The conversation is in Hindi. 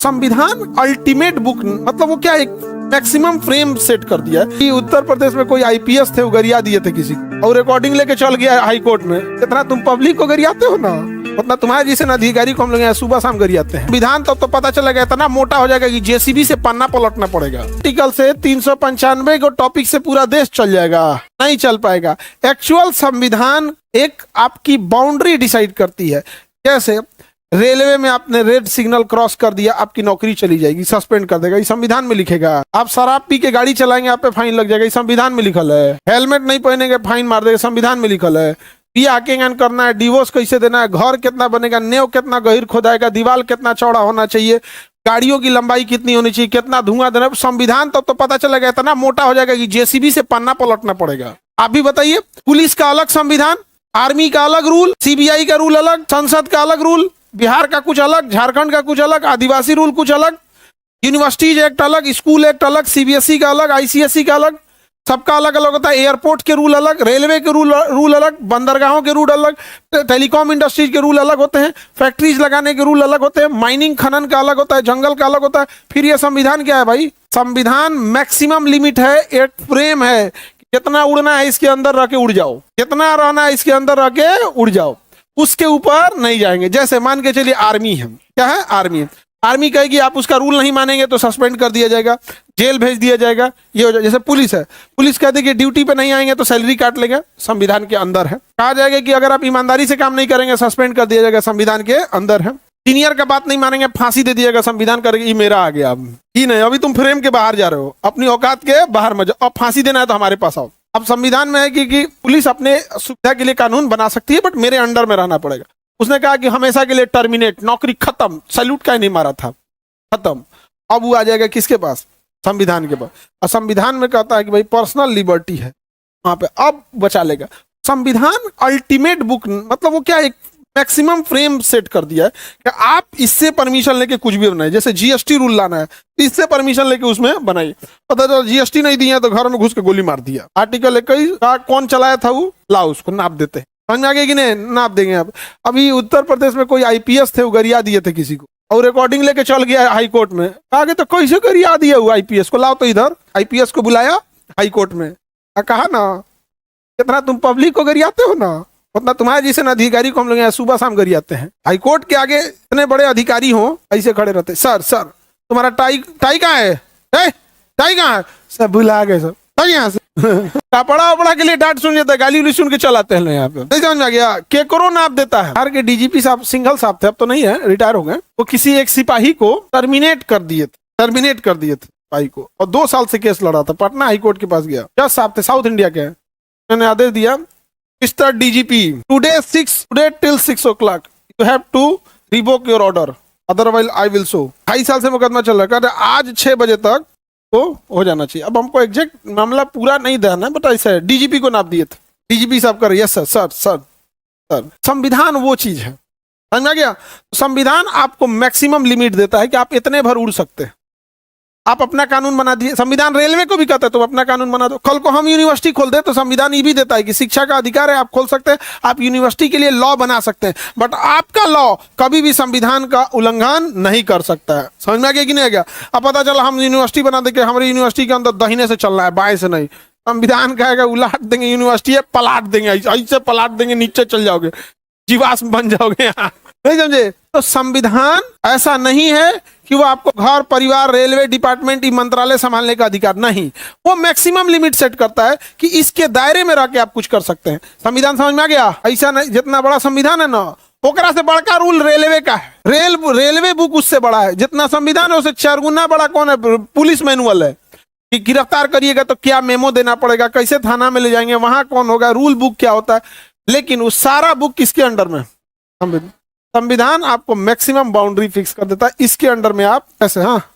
संविधान अल्टीमेट बुक, मतलब वो क्या एक मैक्सिमम फ्रेम सेट कर दिया है कि उत्तर प्रदेश में कोई आईपीएस थे, वो गरिया दिए थे किसी को और रिकॉर्डिंग लेके चल गया हाई कोर्ट में। जितना तुम पब्लिक को गरियाते हो ना, उतना तुम्हारे जैसे अधिकारी को हम लोग यहाँ सुबह शाम गरियाते हैं। विधान तो पता चलेगा, इतना मोटा हो जाएगा कि जेसीबी से पन्ना पलटना पड़ेगा। आर्टिकल से 395 को टॉपिक से पूरा देश चल जाएगा, नहीं चल पाएगा। एक्चुअल संविधान एक आपकी बाउंड्री डिसाइड करती है। कैसे? रेलवे में आपने रेड सिग्नल क्रॉस कर दिया, आपकी नौकरी चली जाएगी, सस्पेंड कर देगा, ये संविधान में लिखेगा। आप शराब पी के गाड़ी चलाएंगे, आप पे फाइन लग जाएगा, ये संविधान में लिखल है। हेलमेट नहीं पहनेंगे, फाइन मार देगा, संविधान में लिखल है। पिया आकेंगन करना है, डिवोर्स कैसे देना है, घर कितना बनेगा, नेव कितना गहीर खोदाएगा, दीवार कितना चौड़ा होना चाहिए, गाड़ियों की लंबाई कितनी होनी चाहिए, कितना धुआं देना, संविधान तो पता चलेगा, इतना मोटा हो जाएगा कि जेसीबी से पन्ना पलटना पड़ेगा। आप भी बताइए, पुलिस का अलग संविधान, आर्मी का अलग रूल, सीबीआई का रूल अलग, संसद का अलग रूल, बिहार का कुछ अलग, झारखंड का कुछ अलग, आदिवासी रूल कुछ अलग, यूनिवर्सिटीज एक्ट अलग, स्कूल एक्ट अलग, सीबीएसई का अलग, आईसीएसई का अलग, सबका अलग अलग होता है। एयरपोर्ट के रूल अलग, रेलवे के रूल अलग, बंदरगाहों के रूल अलग, टेलीकॉम इंडस्ट्रीज के रूल अलग होते हैं, फैक्ट्रीज लगाने के रूल अलग होते हैं, माइनिंग खनन का अलग होता है, जंगल का अलग होता है। फिर ये संविधान क्या है भाई? संविधान मैक्सिमम लिमिट है, एक फ्रेम है, कितना उड़ना है इसके अंदर रह के उड़ जाओ, कितना रहना है इसके अंदर रह के उड़ जाओ, उसके ऊपर नहीं जाएंगे। जैसे मान के चलिए आर्मी है, क्या है? आर्मी है। आर्मी कहेगी आप उसका रूल नहीं मानेंगे तो सस्पेंड कर दिया जाएगा, जेल भेज दिया जाएगा, ये हो जाएगा। जैसे पुलिस है, पुलिस कहती है कि ड्यूटी पे नहीं आएंगे तो सैलरी काट लेंगे, संविधान के अंदर है। कहा जाएगा कि अगर आप ईमानदारी से काम नहीं करेंगे सस्पेंड कर दिया जाएगा, संविधान के अंदर है। सीनियर का बात नहीं मानेंगे, फांसी दे दिएगा, संविधान करेगा ये मेरा आ गया, अब ही नहीं, अभी तुम फ्रेम के बाहर जा रहे हो, अपनी औकात के बाहर मत जाओ, अब फांसी देना है तो हमारे पास आओ। अब संविधान में है कि पुलिस अपने सुविधा के लिए कानून बना सकती है, बट मेरे अंडर में रहना पड़ेगा। उसने कहा कि हमेशा के लिए टर्मिनेट, नौकरी खत्म, सैल्यूट का नहीं मारा था, खत्म। अब वो आ जाएगा किसके पास? संविधान के पास। और संविधान में कहता है कि भाई पर्सनल लिबर्टी है, वहां पे अब बचा लेगा। संविधान अल्टीमेट बुक, मतलब वो क्या एक मैक्सिमम फ्रेम सेट कर दिया है कि आप इससे परमिशन लेके कुछ भी बनाए। जैसे जीएसटी रूल लाना है, इससे परमिशन लेके उसमें बनाइए। पता चला जीएसटी नहीं दिया तो घर में घुस के गोली मार दिया। आर्टिकल 21 का कौन चलाया था वो, लाओ उसको नाप देते हैं, समझ में आ गया कि नहीं? नाप देंगे। अब अभी उत्तर प्रदेश में कोई आईपीएस थे, वो गरिया दिए थे किसी को और रिकॉर्डिंग लेके चल गया हाई कोर्ट में। आगे तो कैसे गरिया दिया हुआ आईपीएस को, लाओ तो इधर। आईपीएस को बुलाया हाई कोर्ट में, कहा ना जितना तुम पब्लिक को गरियाते हो ना, उतना तुम्हारे जैसे अधिकारी को हम लोग यहाँ सुबह शाम गरियाते हैं। हाई कोर्ट के आगे इतने बड़े अधिकारी हो ऐसे खड़े रहते, सर सर तुम्हारा टाई कहाँ है, टाई कहाँ है? सब भुला गए, सब यहाँ से कपड़ा वपड़ा के लिए डांट सुन जाता है, गाली उली सुन के चलाते हैं यहाँ पे। नहीं समझ में आ गया? केकरो नाप देता है। बिहार के डीजीपी साहब सिंघल साहब थे, अब तो नहीं है, रिटायर हो गए। वो किसी एक सिपाही को टर्मिनेट कर दिए थे सिपाही को, और 2 साल से केस लड़ा था। पटना हाई कोर्ट के पास गया, जज साहब थे, साउथ इंडिया के, उन्होंने आदेश दिया, mister DGP today till 6 o'clock you have to revoke your order, otherwise I will show। 2.5 साल से मुकदमा चल रहा है, कहते आज 6 बजे तक तो हो जाना चाहिए। अब हमको एग्जैक्ट मामला पूरा नहीं देना है, बट ऐसा है, डीजीपी को नाप दिए थे। डीजीपी साहब कर, yes sir sir sir sir. संविधान वो चीज है, समझ में आ गया? संविधान आपको मैक्सिमम लिमिट देता है कि आप इतने भर उड़ सकते हैं। आप अपना कानून बना दिए। संविधान रेलवे को भी कहता है तुम अपना कानून बना दो। कल को हम यूनिवर्सिटी खोल दे तो संविधान ये भी देता है कि शिक्षा का अधिकार है, आप खोल सकते हैं, आप यूनिवर्सिटी के लिए लॉ बना सकते हैं, बट आपका लॉ कभी भी संविधान का उल्लंघन नहीं कर सकता है। समझ में आ गया कि नहीं आ गया? अब पता चला हम यूनिवर्सिटी बना देंगे, हमारी यूनिवर्सिटी के अंदर दाहिने से चलना है, बाएं से नहीं। संविधान कहेगा उलाट देंगे, यूनिवर्सिटी पलाट देंगे, ऐसे पलाट देंगे, नीचे चल जाओगे, जीवाश्म बन जाओगे यहाँ। नहीं समझे? तो संविधान ऐसा नहीं है कि वो आपको घर परिवार रेलवे डिपार्टमेंट मंत्रालय संभालने का अधिकार नहीं, वो मैक्सिमम लिमिट सेट करता है कि इसके दायरे में रह के आप कुछ कर सकते हैं। संविधान समझ में आ गया? ऐसा नहीं, जितना बड़ा संविधान है ना, ओकरा से बड़का रूल रेलवे का है। रेलवे बुक उससे बड़ा है, जितना संविधान है उससे 4 गुना बड़ा कौन है? पुलिस मैनुअल है कि गिरफ्तार करिएगा तो क्या मेमो देना पड़ेगा, कैसे थाना में ले जाएंगे, वहां कौन होगा, रूल बुक क्या होता है। लेकिन वो सारा बुक किसके अंडर में? संविधान आपको मैक्सिमम बाउंड्री फिक्स कर देता है, इसके अंडर में आप ऐसे, हाँ